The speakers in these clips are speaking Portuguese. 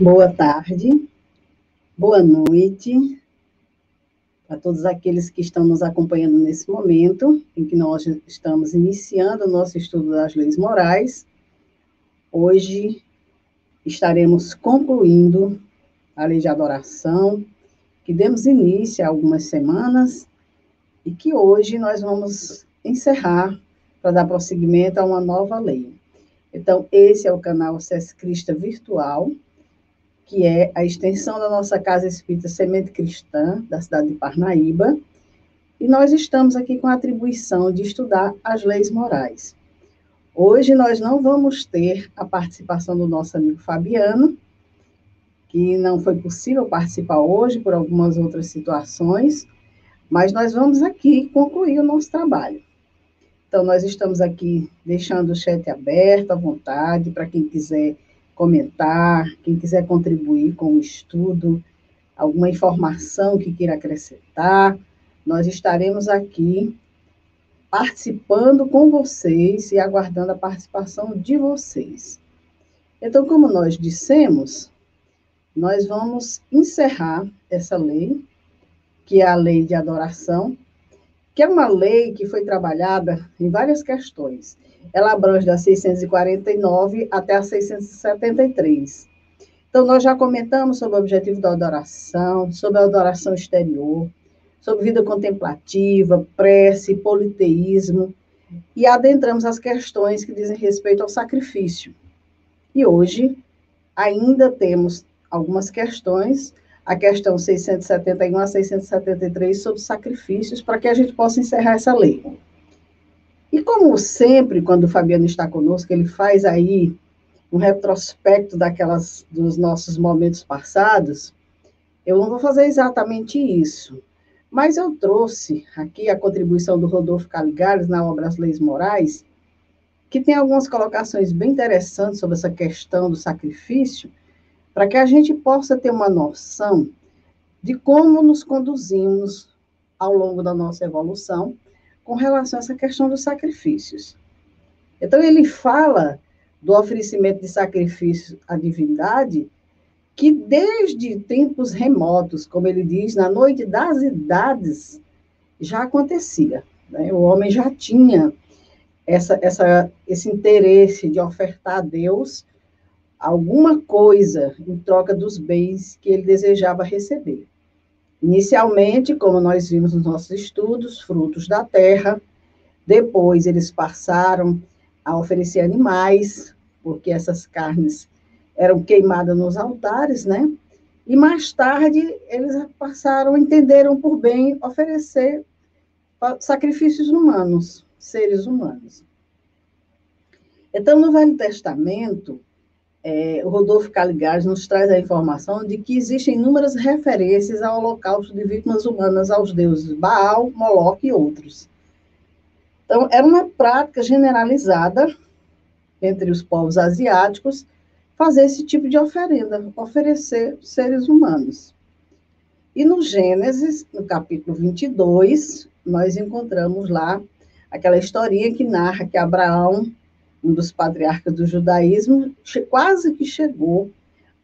Boa tarde, boa noite a todos aqueles que estão nos acompanhando nesse momento, em que nós estamos iniciando o nosso estudo das leis morais. Hoje estaremos concluindo a lei de adoração, que demos início há algumas semanas, e que hoje nós vamos encerrar para dar prosseguimento a uma nova lei. Então, esse é o canal SESC Crista Virtual, que é a extensão da nossa Casa Espírita Semente Cristã, da cidade de Parnaíba, e nós estamos aqui com a atribuição de estudar as leis morais. Hoje nós não vamos ter a participação do nosso amigo Fabiano, que não foi possível participar hoje por algumas outras situações, mas nós vamos aqui concluir o nosso trabalho. Então, nós estamos aqui deixando o chat aberto, à vontade, para quem quiser comentar, quem quiser contribuir com o estudo, alguma informação que queira acrescentar, nós estaremos aqui participando com vocês e aguardando a participação de vocês. Então, como nós dissemos, nós vamos encerrar essa lei, que é a lei de adoração, que é uma lei que foi trabalhada em várias questões. Ela abrange da 649 até a 673. Então, nós já comentamos sobre o objetivo da adoração, sobre a adoração exterior, sobre vida contemplativa, prece, politeísmo, e adentramos as questões que dizem respeito ao sacrifício. E hoje ainda temos algumas questões, a questão 671 a 673 sobre sacrifícios, para que a gente possa encerrar essa lei. E como sempre, quando o Fabiano está conosco, ele faz aí um retrospecto dos nossos momentos passados, eu não vou fazer exatamente isso, mas eu trouxe aqui a contribuição do Rodolfo Caligares na obra As Leis Morais, que tem algumas colocações bem interessantes sobre essa questão do sacrifício, para que a gente possa ter uma noção de como nos conduzimos ao longo da nossa evolução com relação a essa questão dos sacrifícios. Então, ele fala do oferecimento de sacrifício à divindade, que desde tempos remotos, como ele diz, na noite das idades, já acontecia. Né? O homem já tinha esse interesse de ofertar a Deus alguma coisa em troca dos bens que ele desejava receber. Inicialmente, como nós vimos nos nossos estudos, frutos da terra, depois eles passaram a oferecer animais, porque essas carnes eram queimadas nos altares, né? E mais tarde eles passaram, entenderam por bem oferecer sacrifícios humanos, seres humanos. Então, no Velho Testamento, o Rodolfo Caligares nos traz a informação de que existem inúmeras referências ao holocausto de vítimas humanas aos deuses Baal, Moloque e outros. Então, era uma prática generalizada entre os povos asiáticos fazer esse tipo de oferenda, oferecer seres humanos. E no Gênesis, no capítulo 22, nós encontramos lá aquela historinha que narra que Abraão, um dos patriarcas do judaísmo, quase que chegou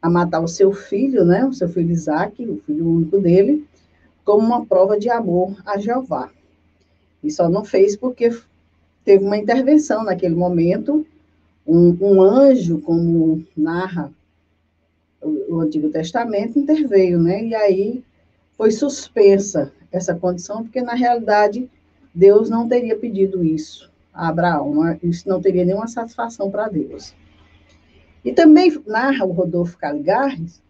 a matar o seu filho, né, o seu filho Isaque, o filho único dele, como uma prova de amor a Jeová. E só não fez porque teve uma intervenção naquele momento, um anjo, como narra o Antigo Testamento, interveio, né, e aí foi suspensa essa condição, porque na realidade Deus não teria pedido isso a Abraão, isso não teria nenhuma satisfação para Deus. E também narra o Rodolfo Caligares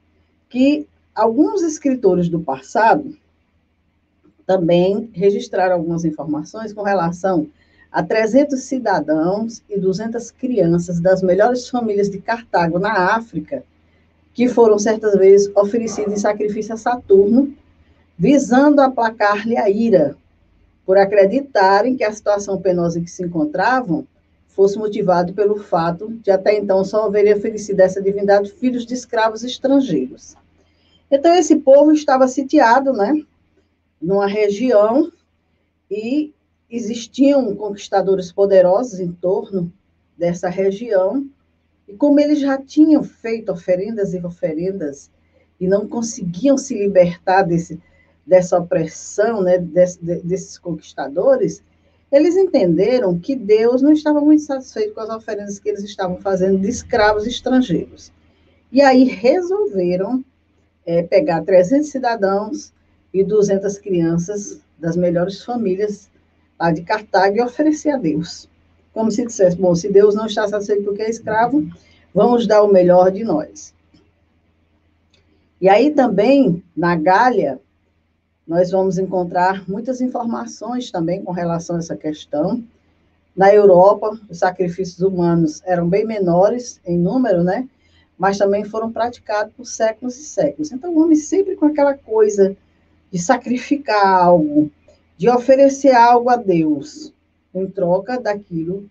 que alguns escritores do passado também registraram algumas informações com relação a 300 cidadãos e 200 crianças das melhores famílias de Cartago, na África, que foram certas vezes oferecidos em sacrifício a Saturno, visando aplacar-lhe a ira, por acreditarem que a situação penosa em que se encontravam fosse motivada pelo fato de até então só haverem oferecido a essa divindade filhos de escravos estrangeiros. Então, esse povo estava sitiado, né, numa região, e existiam conquistadores poderosos em torno dessa região, E como eles já tinham feito oferendas e oferendas e não conseguiam se libertar dessa opressão, né, desses conquistadores, eles entenderam que Deus não estava muito satisfeito com as oferendas que eles estavam fazendo de escravos estrangeiros. E aí resolveram pegar 300 cidadãos e 200 crianças das melhores famílias lá de Cartago e oferecer a Deus. Como se dissesse, bom, se Deus não está satisfeito porque é escravo, vamos dar o melhor de nós. E aí também, na Gália, nós vamos encontrar muitas informações também com relação a essa questão. Na Europa, os sacrifícios humanos eram bem menores em número, né? Mas também foram praticados por séculos e séculos. Então, o homem sempre com aquela coisa de sacrificar algo, de oferecer algo a Deus, em troca daquilo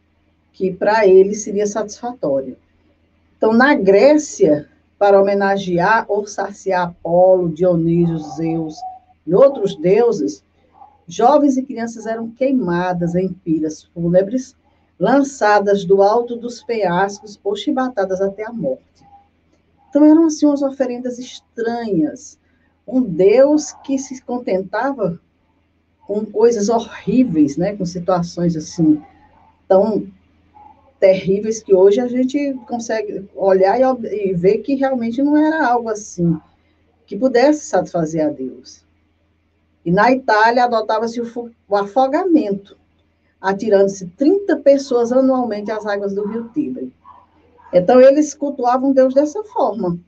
que para ele seria satisfatório. Então, na Grécia, para homenagear ou saciar Apolo, Dionísio, Zeus e outros deuses, jovens e crianças eram queimadas em pilhas fúnebres, lançadas do alto dos penhascos ou chibatadas até a morte. Então, eram assim umas oferendas estranhas. Um Deus que se contentava com coisas horríveis, né? Com situações assim, tão terríveis que hoje a gente consegue olhar e ver que realmente não era algo assim que pudesse satisfazer a Deus. E na Itália adotava-se o afogamento, atirando-se 30 pessoas anualmente às águas do rio Tibre. Então eles cultuavam Deus dessa forma.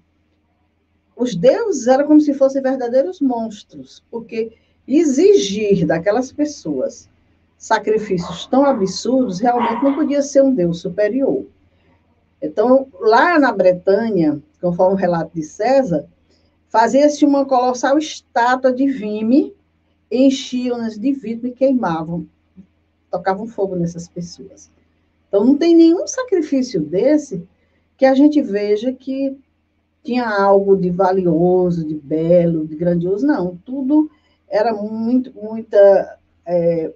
Os deuses eram como se fossem verdadeiros monstros, porque exigir daquelas pessoas sacrifícios tão absurdos realmente não podia ser um Deus superior. Então, lá na Bretanha, conforme o relato de César, fazia-se uma colossal estátua de vime, enchiam-nas de vidro e queimavam, tocavam fogo nessas pessoas. Então, não tem nenhum sacrifício desse que a gente veja que tinha algo de valioso, de belo, de grandioso, não. Tudo era muita,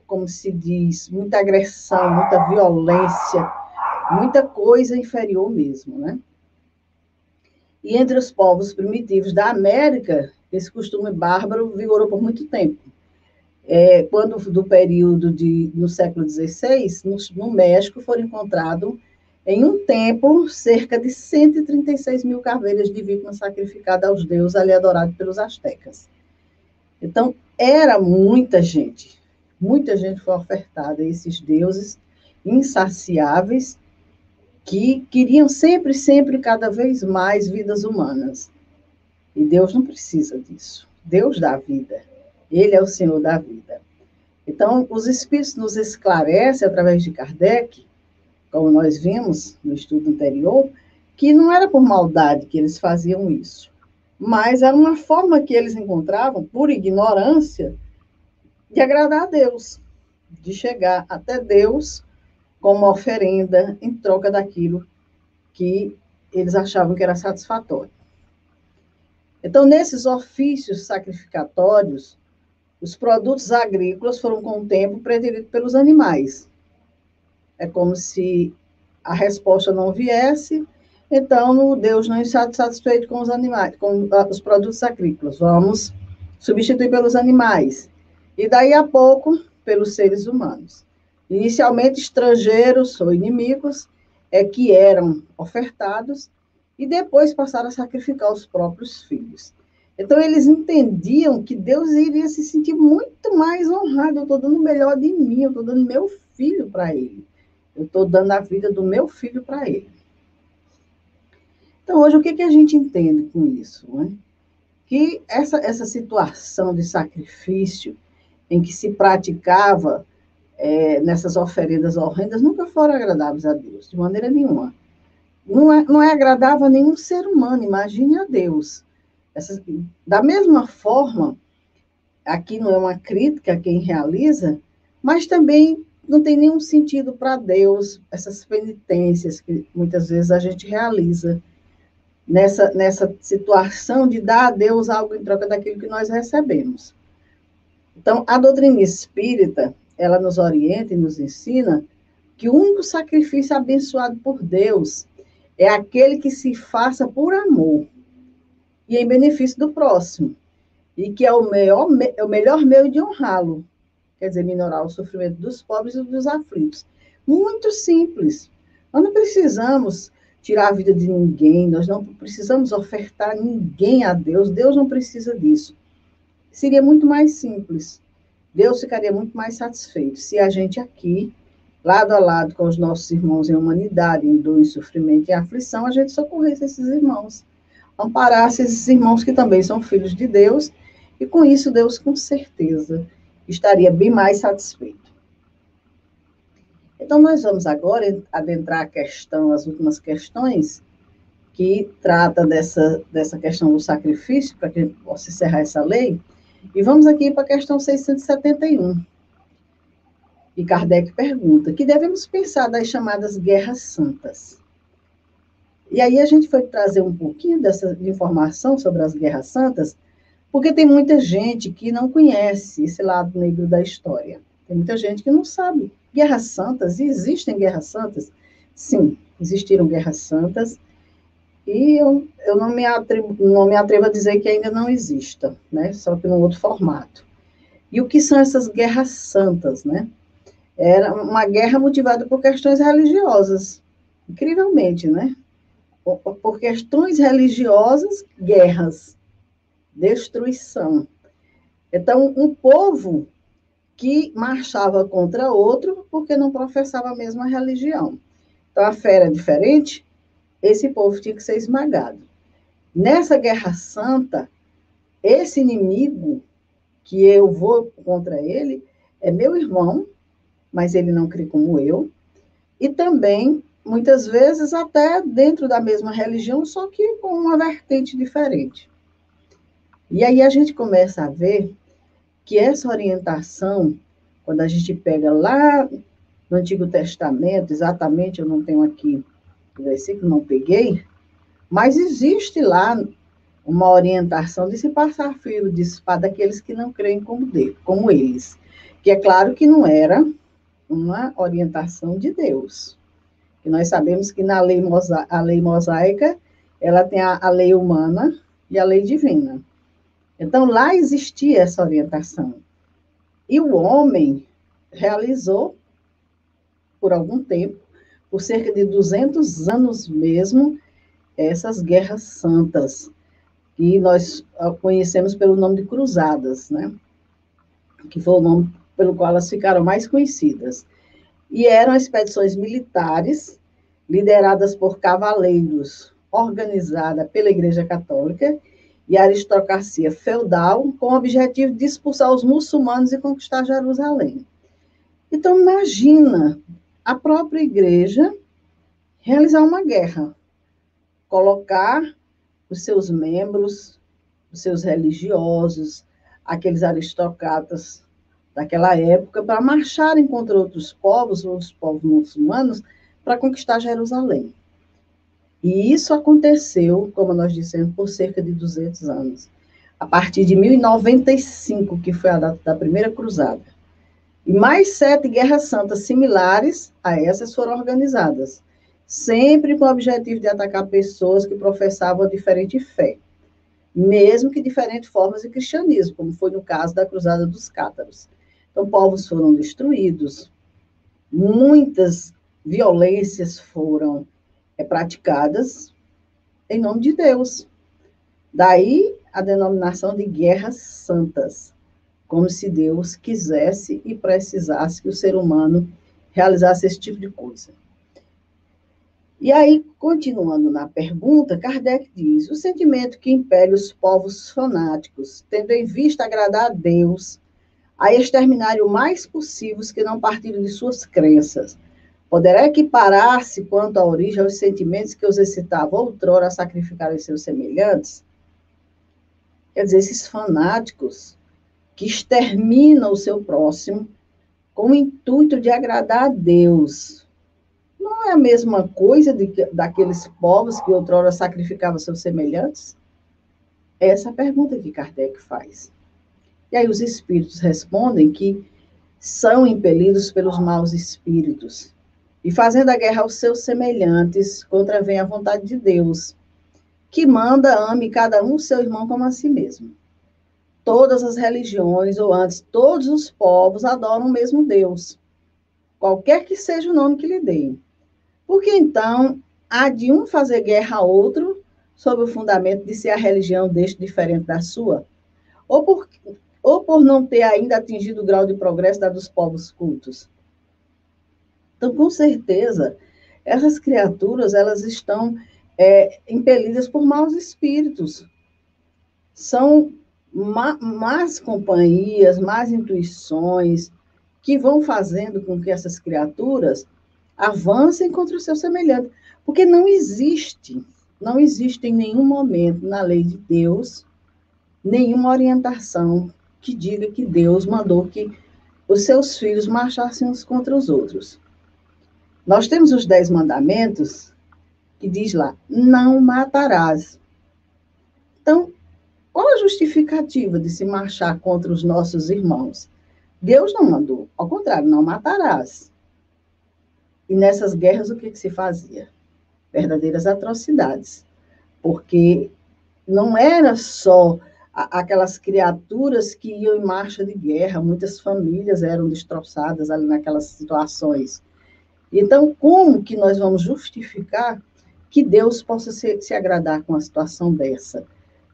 como se diz, muita agressão, muita violência, muita coisa inferior mesmo, né? E entre os povos primitivos da América, esse costume bárbaro vigorou por muito tempo. Quando do período no século XVI, no México, foram encontrados em um templo cerca de 136 mil caveiras de vítimas sacrificadas aos deuses ali adorados pelos astecas. Então, era muita gente foi ofertada a esses deuses insaciáveis que queriam sempre, sempre, cada vez mais vidas humanas. E Deus não precisa disso. Deus dá vida. Ele é o Senhor da vida. Então, os Espíritos nos esclarecem, através de Kardec, como nós vimos no estudo anterior, que não era por maldade que eles faziam isso, mas era uma forma que eles encontravam, por ignorância, de agradar a Deus, de chegar até Deus como oferenda em troca daquilo que eles achavam que era satisfatório. Então, nesses ofícios sacrificatórios, os produtos agrícolas foram, com o tempo, preferidos pelos animais. É como se a resposta não viesse, então Deus não está satisfeito com os animais, com os produtos agrícolas. Vamos substituir pelos animais. E daí a pouco, pelos seres humanos. Inicialmente, estrangeiros ou inimigos que eram ofertados e depois passaram a sacrificar os próprios filhos. Então, eles entendiam que Deus iria se sentir muito mais honrado. Eu estou dando o melhor de mim, eu estou dando meu filho para ele. Eu estou dando a vida do meu filho para ele. Então, hoje, o que a gente entende com isso? Né? Que essa situação de sacrifício em que se praticava nessas oferendas horrendas nunca foram agradáveis a Deus, de maneira nenhuma. Não é agradável a nenhum ser humano, imagine a Deus. Da mesma forma, aqui não é uma crítica a quem realiza, mas também não tem nenhum sentido para Deus essas penitências que muitas vezes a gente realiza nessa situação de dar a Deus algo em troca daquilo que nós recebemos. Então, a doutrina espírita, ela nos orienta e nos ensina que o único sacrifício abençoado por Deus é aquele que se faça por amor e em benefício do próximo, e que é o melhor meio de honrá-lo, quer dizer, minorar o sofrimento dos pobres e dos aflitos. Muito simples. Nós não precisamos tirar a vida de ninguém, nós não precisamos ofertar ninguém a Deus, Deus não precisa disso. Seria muito mais simples. Deus ficaria muito mais satisfeito se a gente aqui, lado a lado com os nossos irmãos em humanidade, em dor, em sofrimento e aflição, a gente socorresse esses irmãos, amparasse esses irmãos que também são filhos de Deus, e com isso Deus, com certeza, estaria bem mais satisfeito. Então, nós vamos agora adentrar a questão, as últimas questões, que trata dessa questão do sacrifício, para que a gente possa encerrar essa lei, e vamos aqui para a questão 671. E Kardec pergunta, que devemos pensar das chamadas guerras santas? E aí a gente foi trazer um pouquinho dessa informação sobre as guerras santas, porque tem muita gente que não conhece esse lado negro da história. Tem muita gente que não sabe. Guerras santas, e existem guerras santas? Sim, existiram guerras santas, e eu não me atrevo a dizer que ainda não exista, né? Só que num outro formato. E o que são essas guerras santas, né? Era uma guerra motivada por questões religiosas, incrivelmente, né? Por questões religiosas, guerras, destruição. Então, um povo que marchava contra outro porque não professava a mesma religião. Então, a fé era diferente, esse povo tinha que ser esmagado. Nessa guerra santa, esse inimigo que eu vou contra ele é meu irmão, mas ele não crê como eu, e também, muitas vezes, até dentro da mesma religião, só que com uma vertente diferente. E aí a gente começa a ver que essa orientação, quando a gente pega lá no Antigo Testamento, exatamente, eu não tenho aqui o versículo, não peguei, mas existe lá uma orientação de se passar fio de espada daqueles que não creem como eles. Que é claro que não era uma orientação de Deus. E nós sabemos que na a lei mosaica, ela tem a lei humana e a lei divina. Então, lá existia essa orientação. E o homem realizou, por algum tempo, por cerca de 200 anos mesmo, essas guerras santas, que nós conhecemos pelo nome de cruzadas, né? Que foi o nome pelo qual elas ficaram mais conhecidas. E eram expedições militares, lideradas por cavaleiros, organizada pela Igreja Católica e a aristocracia feudal, com o objetivo de expulsar os muçulmanos e conquistar Jerusalém. Então, imagina a própria igreja realizar uma guerra, colocar os seus membros, os seus religiosos, aqueles aristocratas daquela época, para marcharem contra outros povos muçulmanos, para conquistar Jerusalém. E isso aconteceu, como nós dissemos, por cerca de 200 anos. A partir de 1095, que foi a data da primeira cruzada. E mais 7 guerras santas similares a essas foram organizadas, sempre com o objetivo de atacar pessoas que professavam diferente fé, mesmo que diferentes formas de cristianismo, como foi no caso da Cruzada dos Cátaros. Então, povos foram destruídos, muitas violências foram praticadas em nome de Deus. Daí a denominação de guerras santas, como se Deus quisesse e precisasse que o ser humano realizasse esse tipo de coisa. E aí, continuando na pergunta, Kardec diz, o sentimento que impele os povos fanáticos, tendo em vista agradar a Deus, a exterminar o mais possível os que não partilham de suas crenças, poderá equiparar-se quanto à origem aos sentimentos que os excitavam outrora a sacrificar os seus semelhantes? Quer dizer, esses fanáticos que exterminam o seu próximo com o intuito de agradar a Deus, não é a mesma coisa daqueles povos que outrora sacrificavam seus semelhantes? É essa a pergunta que Kardec faz. E aí os espíritos respondem que são impelidos pelos maus espíritos, e fazendo a guerra aos seus semelhantes, contravém a vontade de Deus, que manda, ame cada um seu irmão como a si mesmo. Todas as religiões, ou antes, todos os povos adoram o mesmo Deus, qualquer que seja o nome que lhe deem. Porque então há de um fazer guerra a outro, sob o fundamento de ser a religião deste diferente da sua, ou por não ter ainda atingido o grau de progresso da dos povos cultos. Então, com certeza, essas criaturas, elas estão impelidas por maus espíritos. São más companhias, más intuições, que vão fazendo com que essas criaturas avancem contra o seu semelhante. Porque não existe em nenhum momento na lei de Deus nenhuma orientação que diga que Deus mandou que os seus filhos marchassem uns contra os outros. Nós temos os 10 mandamentos, que diz lá, não matarás. Então, qual a justificativa de se marchar contra os nossos irmãos? Deus não mandou, ao contrário, não matarás. E nessas guerras, o que se fazia? Verdadeiras atrocidades. Porque não era só aquelas criaturas que iam em marcha de guerra, muitas famílias eram destroçadas ali naquelas situações. Então, como que nós vamos justificar que Deus possa se agradar com a situação dessa?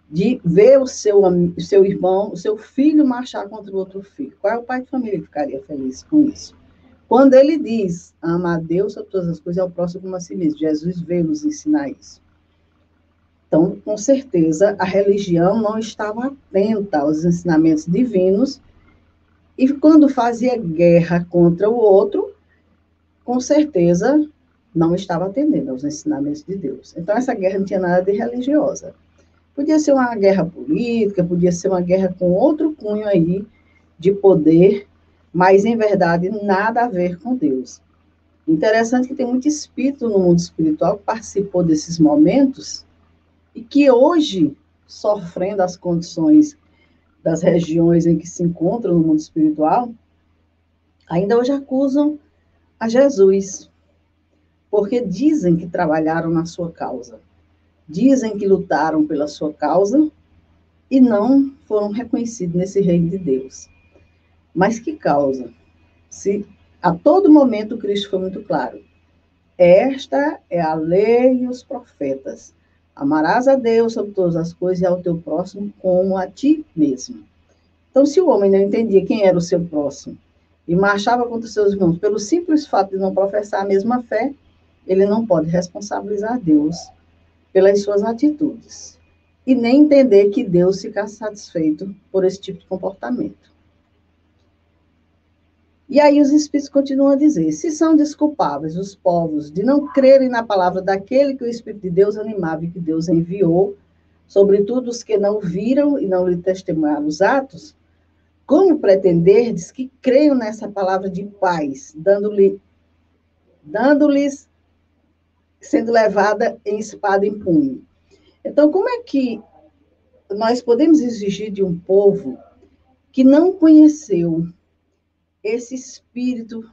De ver o seu irmão, o seu filho marchar contra o outro filho. Qual é o pai de família que ficaria feliz com isso? Quando ele diz, ama a Deus sobre todas as coisas e ao próximo como a si mesmo. Jesus veio nos ensinar isso. Então, com certeza, a religião não estava atenta aos ensinamentos divinos e quando fazia guerra contra o outro, com certeza, não estava atendendo aos ensinamentos de Deus. Então, essa guerra não tinha nada de religiosa. Podia ser uma guerra política, podia ser uma guerra com outro cunho aí de poder, mas, em verdade, nada a ver com Deus. Interessante que tem muito espírito no mundo espiritual que participou desses momentos e que hoje, sofrendo as condições das regiões em que se encontram no mundo espiritual, ainda hoje acusam a Jesus, porque dizem que trabalharam na sua causa, dizem que lutaram pela sua causa e não foram reconhecidos nesse reino de Deus. Mas que causa? Se a todo momento Cristo foi muito claro. Esta é a lei e os profetas. Amarás a Deus sobre todas as coisas e ao teu próximo como a ti mesmo. Então, se o homem não entendia quem era o seu próximo e marchava contra os seus irmãos pelo simples fato de não professar a mesma fé, ele não pode responsabilizar Deus pelas suas atitudes. E nem entender que Deus fica satisfeito por esse tipo de comportamento. E aí os Espíritos continuam a dizer, se são desculpáveis os povos de não crerem na palavra daquele que o Espírito de Deus animava e que Deus enviou, sobretudo os que não viram e não lhe testemunharam os atos, como pretenderdes que creiam nessa palavra de paz, dando-lhes, sendo levada em espada em punho? Então, como é que nós podemos exigir de um povo que não conheceu esse Espírito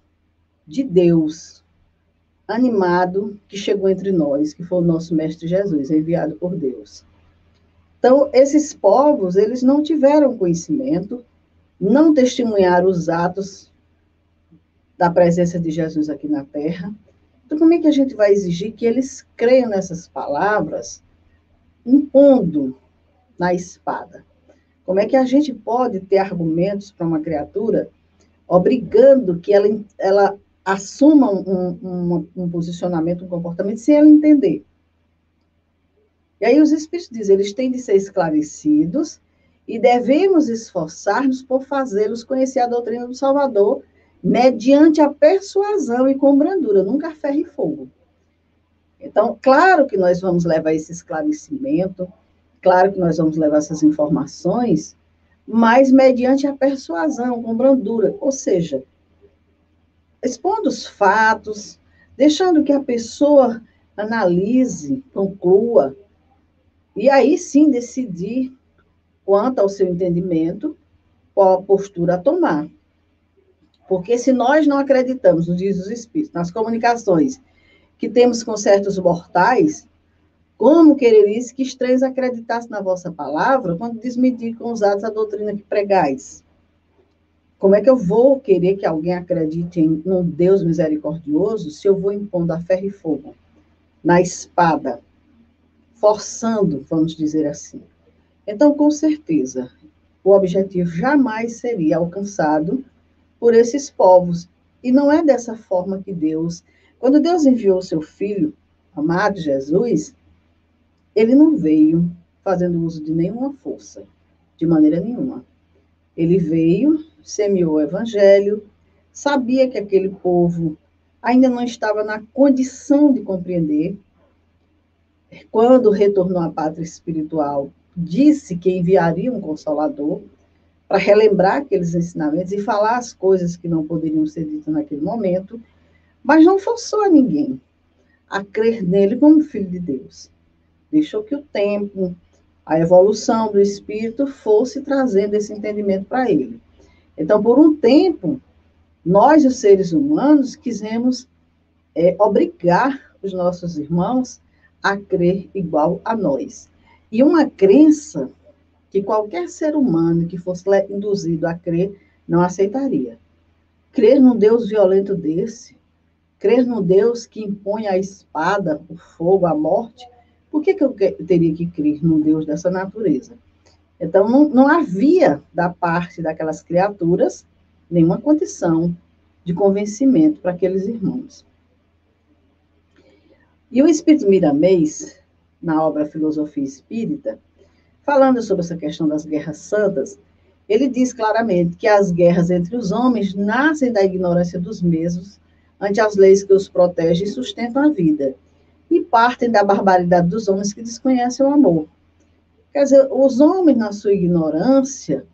de Deus animado que chegou entre nós, que foi o nosso Mestre Jesus, enviado por Deus? Então, esses povos, eles não tiveram conhecimento, não testemunharam os atos da presença de Jesus aqui na Terra. Então, como é que a gente vai exigir que eles creiam nessas palavras, impondo na espada? Como é que a gente pode ter argumentos para uma criatura, obrigando que ela assuma um posicionamento, um comportamento, sem ela entender? E aí os Espíritos dizem, eles têm de ser esclarecidos e devemos esforçar-nos por fazê-los conhecer a doutrina do Salvador mediante a persuasão e com brandura, nunca ferro e fogo. Então, claro que nós vamos levar esse esclarecimento, claro que nós vamos levar essas informações, mas mediante a persuasão, com brandura, ou seja, expondo os fatos, deixando que a pessoa analise, conclua, e aí sim decidir, quanto ao seu entendimento, qual a postura a tomar. Porque se nós não acreditamos, nos diz os Espíritos, nas comunicações que temos com certos mortais, como quereris que estranhos acreditassem na vossa palavra quando desmentir com os atos a doutrina que pregais? Como é que eu vou querer que alguém acredite em um Deus misericordioso se eu vou impondo a ferro e fogo, na espada, forçando, vamos dizer assim? Então, com certeza, o objetivo jamais seria alcançado por esses povos. E não é dessa forma que Deus... Quando Deus enviou o seu Filho, amado Jesus, ele não veio fazendo uso de nenhuma força, de maneira nenhuma. Ele veio, semeou o evangelho, sabia que aquele povo ainda não estava na condição de compreender. Quando retornou à pátria espiritual, disse que enviaria um consolador para relembrar aqueles ensinamentos e falar as coisas que não poderiam ser ditas naquele momento, mas não forçou a ninguém a crer nele como filho de Deus. Deixou que o tempo, a evolução do espírito fosse trazendo esse entendimento para ele. Então, por um tempo, nós, os seres humanos, quisemos obrigar os nossos irmãos a crer igual a nós. E uma crença que qualquer ser humano que fosse induzido a crer não aceitaria. Crer num Deus violento desse, crer num Deus que impõe a espada, o fogo, a morte, por que eu teria que crer num Deus dessa natureza? Então, não havia, da parte daquelas criaturas, nenhuma condição de convencimento para aqueles irmãos. E o Espírito Miramês, na obra Filosofia Espírita, falando sobre essa questão das guerras santas, ele diz claramente que as guerras entre os homens nascem da ignorância dos mesmos ante as leis que os protegem e sustentam a vida, e partem da barbaridade dos homens que desconhecem o amor. Quer dizer, os homens, na sua ignorância,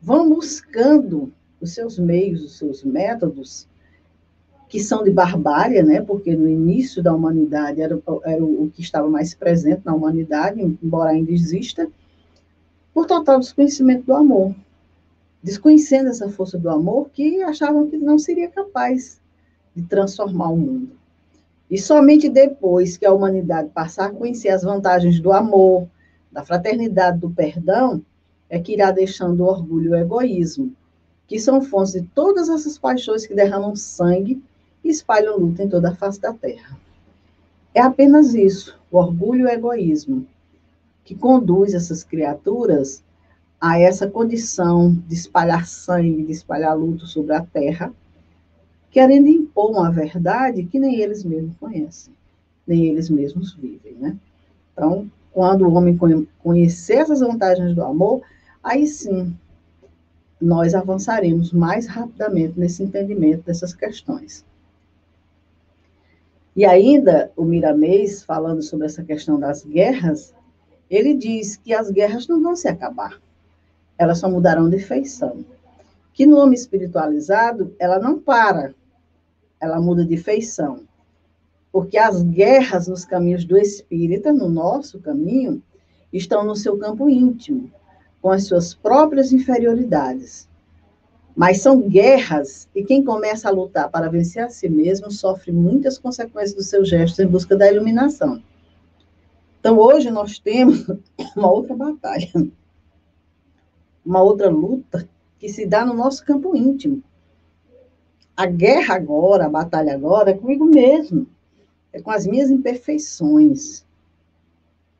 vão buscando os seus meios, os seus métodos, que são de barbárie, né? Porque no início da humanidade era o que estava mais presente na humanidade, embora ainda exista, por total desconhecimento do amor. Desconhecendo essa força do amor, que achavam que não seria capaz de transformar o mundo. E somente depois que a humanidade passar a conhecer as vantagens do amor, da fraternidade, do perdão, é que irá deixando o orgulho e o egoísmo, que são fontes de todas essas paixões que derramam sangue e espalham luta em toda a face da terra. É apenas isso, o orgulho e o egoísmo, que conduz essas criaturas a essa condição de espalhar sangue, de espalhar luto sobre a terra, querendo impor uma verdade que nem eles mesmos conhecem, nem eles mesmos vivem, né? Então, quando o homem conhecer essas vantagens do amor, aí sim, nós avançaremos mais rapidamente nesse entendimento dessas questões. E ainda, o Miramês, falando sobre essa questão das guerras, ele diz que as guerras não vão se acabar, elas só mudarão de feição. Que no homem espiritualizado, ela não para, ela muda de feição. Porque as guerras nos caminhos do espírita, no nosso caminho, estão no seu campo íntimo, com as suas próprias inferioridades. Mas são guerras, e quem começa a lutar para vencer a si mesmo sofre muitas consequências dos seus gestos em busca da iluminação. Então, hoje nós temos uma outra batalha, uma outra luta que se dá no nosso campo íntimo. A guerra agora, a batalha agora, é comigo mesmo, é com as minhas imperfeições.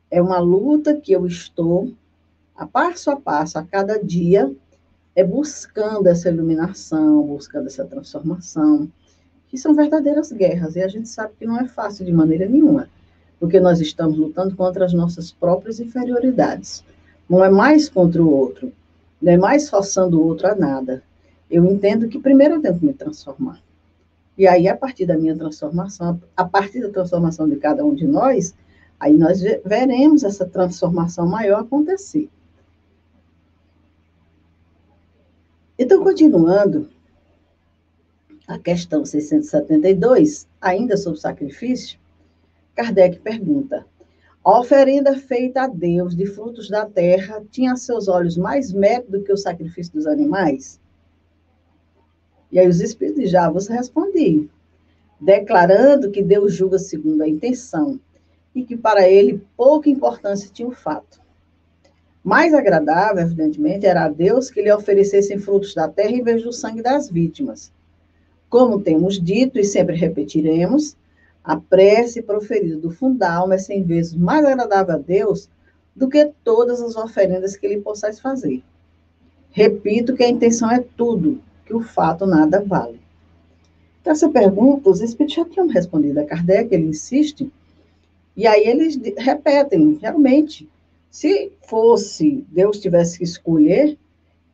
É uma luta que eu estou, a passo, a cada dia, buscando essa iluminação, buscando essa transformação, que são verdadeiras guerras, e a gente sabe que não é fácil de maneira nenhuma, porque nós estamos lutando contra as nossas próprias inferioridades. Não é mais contra o outro, não é mais forçando o outro a nada. Eu entendo que primeiro eu tenho que me transformar. E aí, a partir da minha transformação, a partir da transformação de cada um de nós, aí nós veremos essa transformação maior acontecer. Então, continuando, a questão 672, ainda sobre sacrifício, Kardec pergunta: a oferenda feita a Deus de frutos da terra tinha a seus olhos mais mérito do que o sacrifício dos animais? E aí os espíritos já vos respondiam, declarando que Deus julga segundo a intenção e que para ele pouca importância tinha o fato. Mais agradável, evidentemente, era a Deus que lhe oferecessem frutos da terra em vez do sangue das vítimas. Como temos dito e sempre repetiremos, a prece proferida do fundo da alma é 100 vezes mais agradável a Deus do que todas as oferendas que lhe possais fazer. Repito que a intenção é tudo, que o fato nada vale. Então, essa pergunta, os espíritos já tinham respondido a Kardec, ele insiste, e aí eles repetem, realmente, se fosse, Deus tivesse que escolher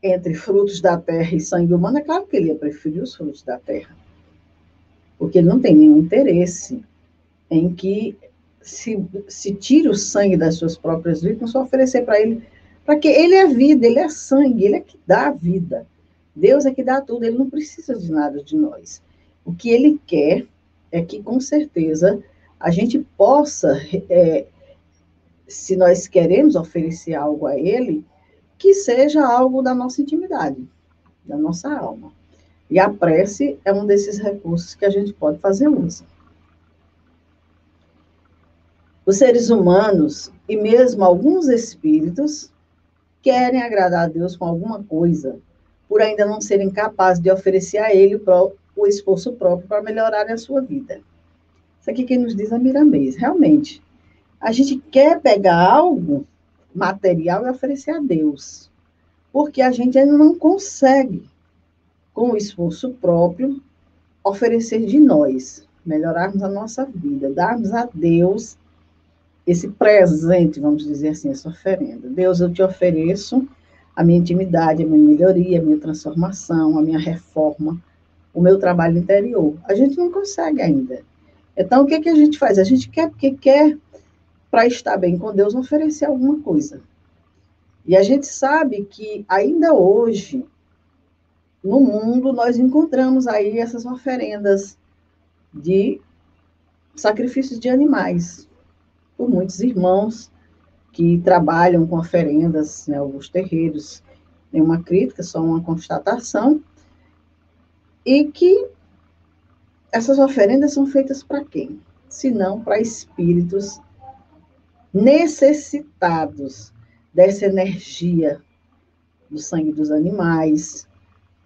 entre frutos da terra e sangue humano, é claro que ele ia preferir os frutos da terra, porque ele não tem nenhum interesse em que se tire o sangue das suas próprias vítimas, só oferecer para ele, para que ele é vida, ele é sangue, ele é que dá a vida. Deus é que dá tudo, ele não precisa de nada de nós. O que ele quer é que, com certeza, a gente possa, se nós queremos oferecer algo a ele, que seja algo da nossa intimidade, da nossa alma. E a prece é um desses recursos que a gente pode fazer uso. Os seres humanos, e mesmo alguns espíritos, querem agradar a Deus com alguma coisa, por ainda não serem capazes de oferecer a Ele o esforço próprio para melhorar a sua vida. Isso aqui quem nos diz a Miramês. Realmente, a gente quer pegar algo material e oferecer a Deus, porque a gente ainda não consegue, com o esforço próprio, oferecer de nós, melhorarmos a nossa vida, darmos a Deus esse presente, vamos dizer assim, essa oferenda. Deus, eu te ofereço a minha intimidade, a minha melhoria, a minha transformação, a minha reforma, o meu trabalho interior. A gente não consegue ainda. Então, o que, que a gente faz? A gente quer, porque quer, para estar bem com Deus, oferecer alguma coisa. E a gente sabe que, ainda hoje, no mundo, nós encontramos aí essas oferendas de sacrifícios de animais, por muitos irmãos que trabalham com oferendas, né, alguns terreiros, nenhuma crítica, só uma constatação, e que essas oferendas são feitas para quem? Se não para espíritos necessitados dessa energia do sangue dos animais,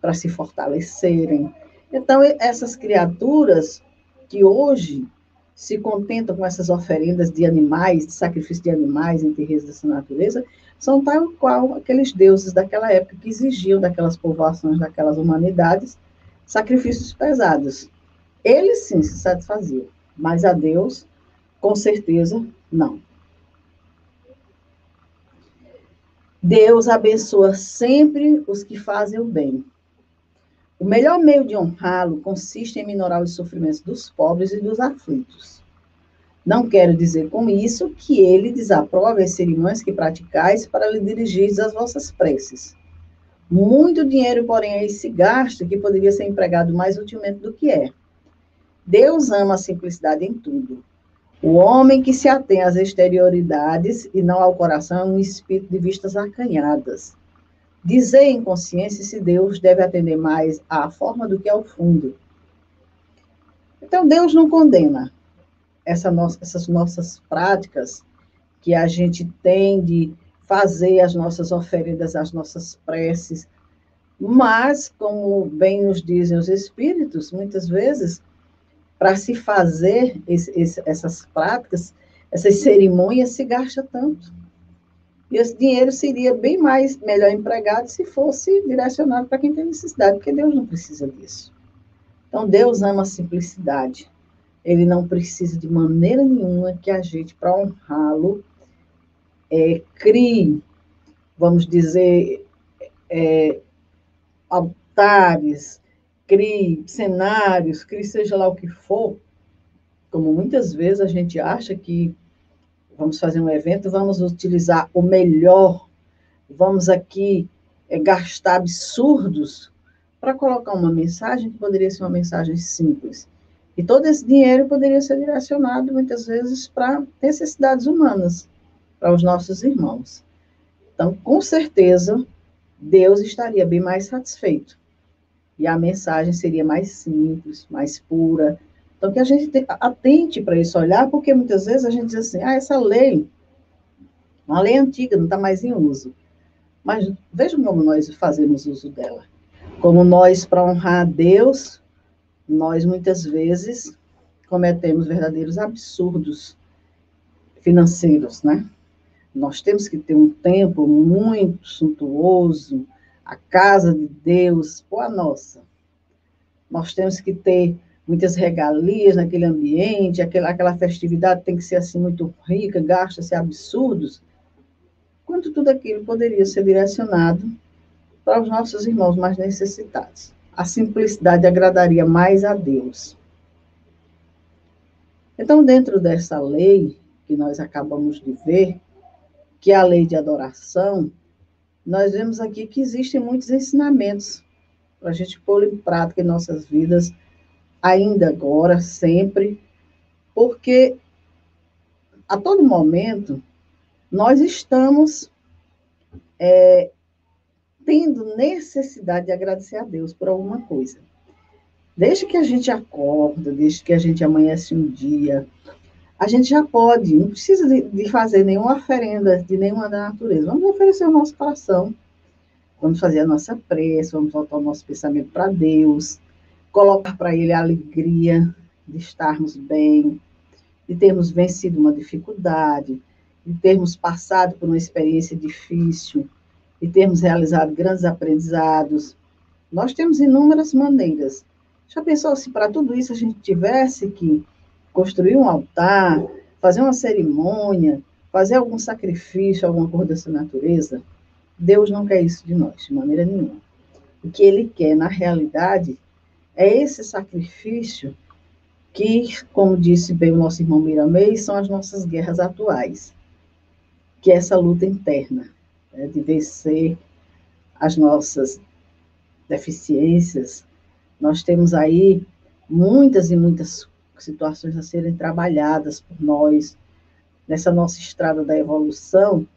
para se fortalecerem. Então, essas criaturas que hoje se contentam com essas oferendas de animais, de sacrifício de animais em terreiros dessa natureza, são tal qual aqueles deuses daquela época que exigiam daquelas povoações, daquelas humanidades, sacrifícios pesados. Eles sim se satisfaziam, mas a Deus, com certeza, não. Deus abençoa sempre os que fazem o bem. O melhor meio de honrá-lo consiste em minorar os sofrimentos dos pobres e dos aflitos. Não quero dizer com isso que ele desaprove as cerimônias que praticais para lhe dirigir as vossas preces. Muito dinheiro, porém, aí se gasta que poderia ser empregado mais utilmente do que é. Deus ama a simplicidade em tudo. O homem que se atém às exterioridades e não ao coração é um espírito de vistas acanhadas. Dizer em consciência se Deus deve atender mais à forma do que ao fundo. Então, Deus não condena essas nossas práticas que a gente tem de fazer as nossas oferendas, as nossas preces, mas, como bem nos dizem os espíritos, muitas vezes, para se fazer essas práticas, essas cerimônias, se gasta tanto. E esse dinheiro seria bem melhor empregado se fosse direcionado para quem tem necessidade, porque Deus não precisa disso. Então, Deus ama a simplicidade. Ele não precisa de maneira nenhuma que a gente, para honrá-lo, crie, vamos dizer, altares, crie cenários, crie seja lá o que for, como muitas vezes a gente acha que vamos fazer um evento, vamos utilizar o melhor, vamos aqui gastar absurdos para colocar uma mensagem que poderia ser uma mensagem simples. E todo esse dinheiro poderia ser direcionado, muitas vezes, para necessidades humanas, para os nossos irmãos. Então, com certeza, Deus estaria bem mais satisfeito e a mensagem seria mais simples, mais pura. Então, que a gente atente para esse olhar, porque muitas vezes a gente diz assim, essa lei, uma lei antiga, não está mais em uso. Mas vejam como nós fazemos uso dela. Como nós, para honrar a Deus, nós muitas vezes cometemos verdadeiros absurdos financeiros, né? Nós temos que ter um templo muito suntuoso, a casa de Deus, ou a nossa. Nós temos que ter muitas regalias naquele ambiente, aquela festividade tem que ser assim muito rica, gasta-se absurdos, quanto tudo aquilo poderia ser direcionado para os nossos irmãos mais necessitados. A simplicidade agradaria mais a Deus. Então, dentro dessa lei que nós acabamos de ver, que é a lei de adoração, nós vemos aqui que existem muitos ensinamentos para a gente pôr em prática em nossas vidas, ainda agora, sempre, porque a todo momento nós estamos tendo necessidade de agradecer a Deus por alguma coisa. Desde que a gente acorda, desde que a gente amanhece um dia, a gente já pode, não precisa de fazer nenhuma oferenda de nenhuma da natureza. Vamos oferecer o nosso coração, vamos fazer a nossa prece, vamos voltar o nosso pensamento para Deus, colocar para Ele a alegria de estarmos bem, de termos vencido uma dificuldade, de termos passado por uma experiência difícil, de termos realizado grandes aprendizados. Nós temos inúmeras maneiras. Já pensou se para tudo isso a gente tivesse que construir um altar, fazer uma cerimônia, fazer algum sacrifício, alguma coisa dessa natureza? Deus não quer isso de nós, de maneira nenhuma. O que Ele quer, na realidade, é esse sacrifício que, como disse bem o nosso irmão Miramês, são as nossas guerras atuais, que é essa luta interna, né, de vencer as nossas deficiências. Nós temos aí muitas e muitas situações a serem trabalhadas por nós. Nessa nossa estrada da evolução,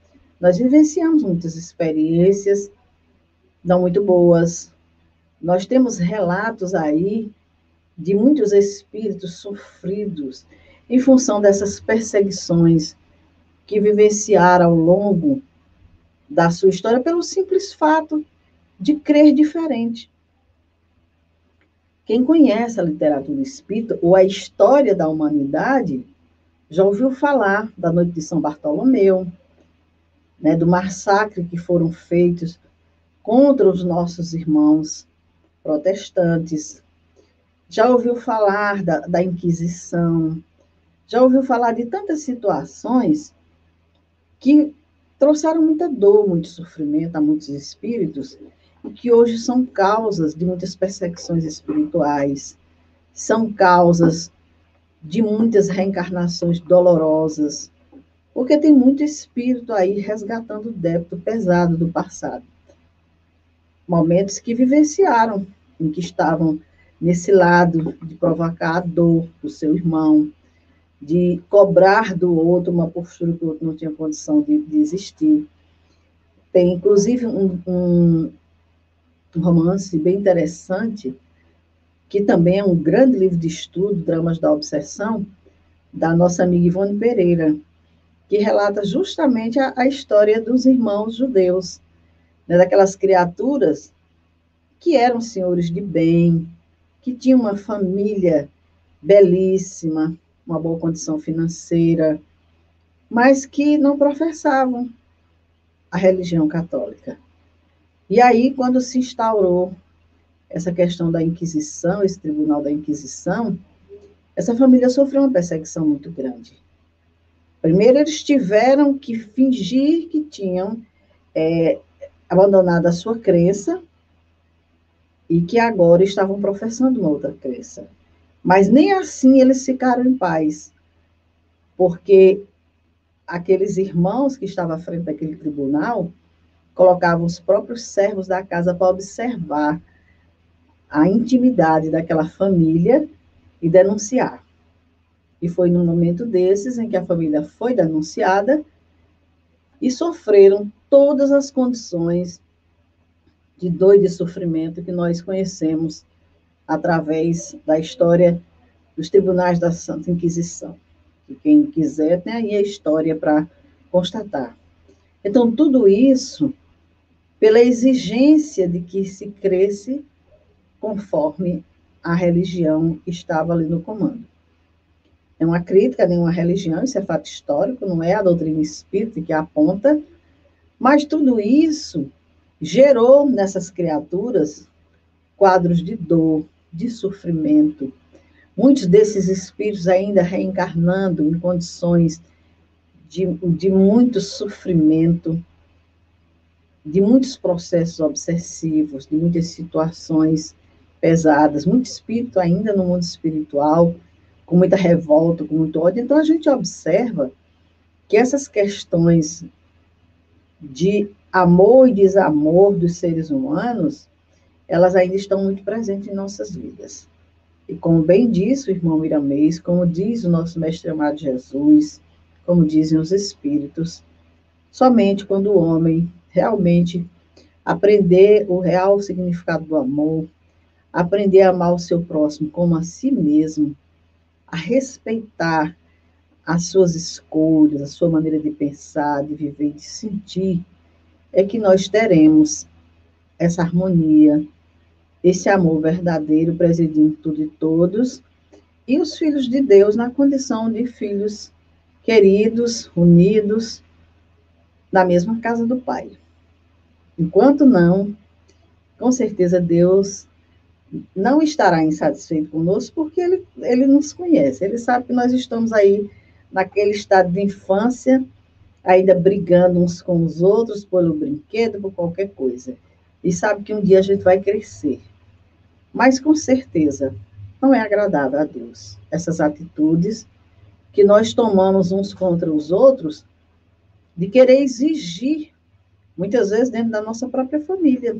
nós vivenciamos muitas experiências não muito boas. Nós temos relatos aí de muitos espíritos sofridos em função dessas perseguições que vivenciaram ao longo da sua história pelo simples fato de crer diferente. Quem conhece a literatura espírita ou a história da humanidade já ouviu falar da Noite de São Bartolomeu, né, do massacre que foram feitos contra os nossos irmãos protestantes. Já ouviu falar da Inquisição, já ouviu falar de tantas situações que trouxeram muita dor, muito sofrimento a muitos espíritos, e que hoje são causas de muitas perseguições espirituais, são causas de muitas reencarnações dolorosas, porque tem muito espírito aí resgatando o débito pesado do passado. Momentos que vivenciaram, em que estavam nesse lado de provocar a dor do seu irmão, de cobrar do outro uma postura que o outro não tinha condição de existir. Tem, inclusive, um romance bem interessante, que também é um grande livro de estudo, Dramas da Obsessão, da nossa amiga Ivone Pereira, que relata justamente a história dos irmãos judeus, né, daquelas criaturas que eram senhores de bem, que tinham uma família belíssima, uma boa condição financeira, mas que não professavam a religião católica. E aí, quando se instaurou essa questão da Inquisição, esse tribunal da Inquisição, essa família sofreu uma perseguição muito grande. Primeiro, eles tiveram que fingir que tinham abandonado a sua crença e que agora estavam professando uma outra crença. Mas nem assim eles ficaram em paz, porque aqueles irmãos que estavam à frente daquele tribunal colocavam os próprios servos da casa para observar a intimidade daquela família e denunciar. E foi num momento desses em que a família foi denunciada e sofreram todas as condições de dor e de sofrimento que nós conhecemos através da história dos tribunais da Santa Inquisição. E quem quiser tem aí a história para constatar. Então, tudo isso pela exigência de que se cresce conforme a religião estava ali no comando. É uma crítica a nenhuma religião, isso é fato histórico, não é a doutrina espírita que aponta, mas tudo isso gerou nessas criaturas quadros de dor, de sofrimento. Muitos desses espíritos ainda reencarnando em condições de muito sofrimento, de muitos processos obsessivos, de muitas situações pesadas, muito espírito ainda no mundo espiritual, com muita revolta, com muito ódio. Então, a gente observa que essas questões de amor e desamor dos seres humanos, elas ainda estão muito presentes em nossas vidas. E como bem disse o irmão Miramês, como diz o nosso mestre amado Jesus, como dizem os espíritos, somente quando o homem realmente aprender o real significado do amor, aprender a amar o seu próximo como a si mesmo, a respeitar as suas escolhas, a sua maneira de pensar, de viver e de sentir, é que nós teremos essa harmonia, esse amor verdadeiro presidindo tudo e todos, e os filhos de Deus na condição de filhos queridos, unidos, na mesma casa do Pai. Enquanto não, com certeza Deus não estará insatisfeito conosco, porque ele nos conhece, ele sabe que nós estamos aí naquele estado de infância, ainda brigando uns com os outros pelo brinquedo, por qualquer coisa. E sabe que um dia a gente vai crescer. Mas, com certeza, não é agradável a Deus essas atitudes que nós tomamos uns contra os outros, de querer exigir, muitas vezes dentro da nossa própria família.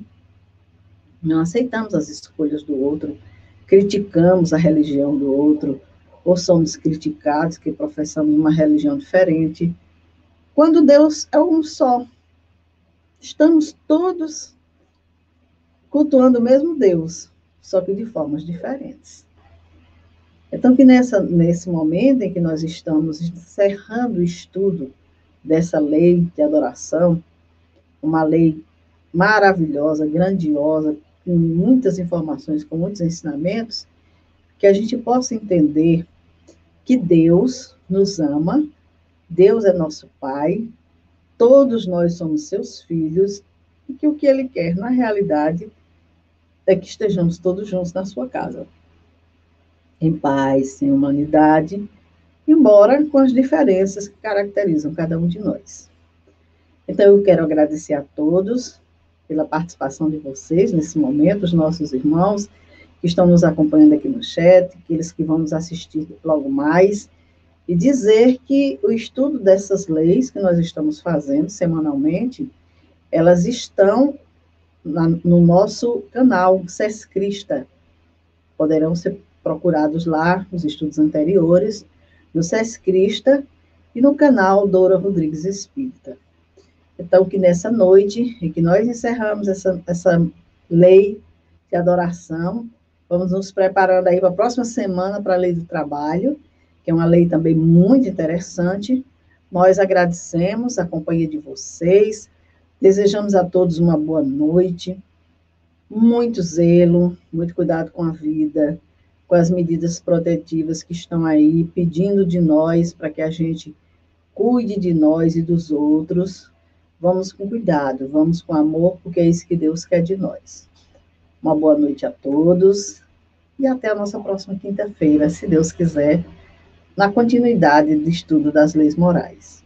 Não aceitamos as escolhas do outro, criticamos a religião do outro, ou somos criticados que professamos uma religião diferente, quando Deus é um só. Estamos todos cultuando o mesmo Deus, só que de formas diferentes. Então, que nesse momento em que nós estamos encerrando o estudo dessa lei de adoração, uma lei maravilhosa, grandiosa, com muitas informações, com muitos ensinamentos, que a gente possa entender que Deus nos ama, Deus é nosso Pai, todos nós somos seus filhos, e que o que Ele quer, na realidade, é que estejamos todos juntos na sua casa, em paz, em humanidade, embora com as diferenças que caracterizam cada um de nós. Então, eu quero agradecer a todos pela participação de vocês nesse momento, os nossos irmãos que estão nos acompanhando aqui no chat, aqueles que vão nos assistir logo mais, e dizer que o estudo dessas leis que nós estamos fazendo semanalmente, elas estão no nosso canal Sescrista. Poderão ser procurados lá, os estudos anteriores, no Sescrista e no canal Dora Rodrigues Espírita. Então, que nessa noite, em que nós encerramos essa lei de adoração, vamos nos preparando aí para a próxima semana para a lei do trabalho, que é uma lei também muito interessante. Nós agradecemos a companhia de vocês, desejamos a todos uma boa noite, muito zelo, muito cuidado com a vida, com as medidas protetivas que estão aí pedindo de nós para que a gente cuide de nós e dos outros. Vamos com cuidado, vamos com amor, porque é isso que Deus quer de nós. Uma boa noite a todos e até a nossa próxima quinta-feira, se Deus quiser, na continuidade do estudo das leis morais.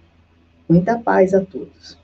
Muita paz a todos.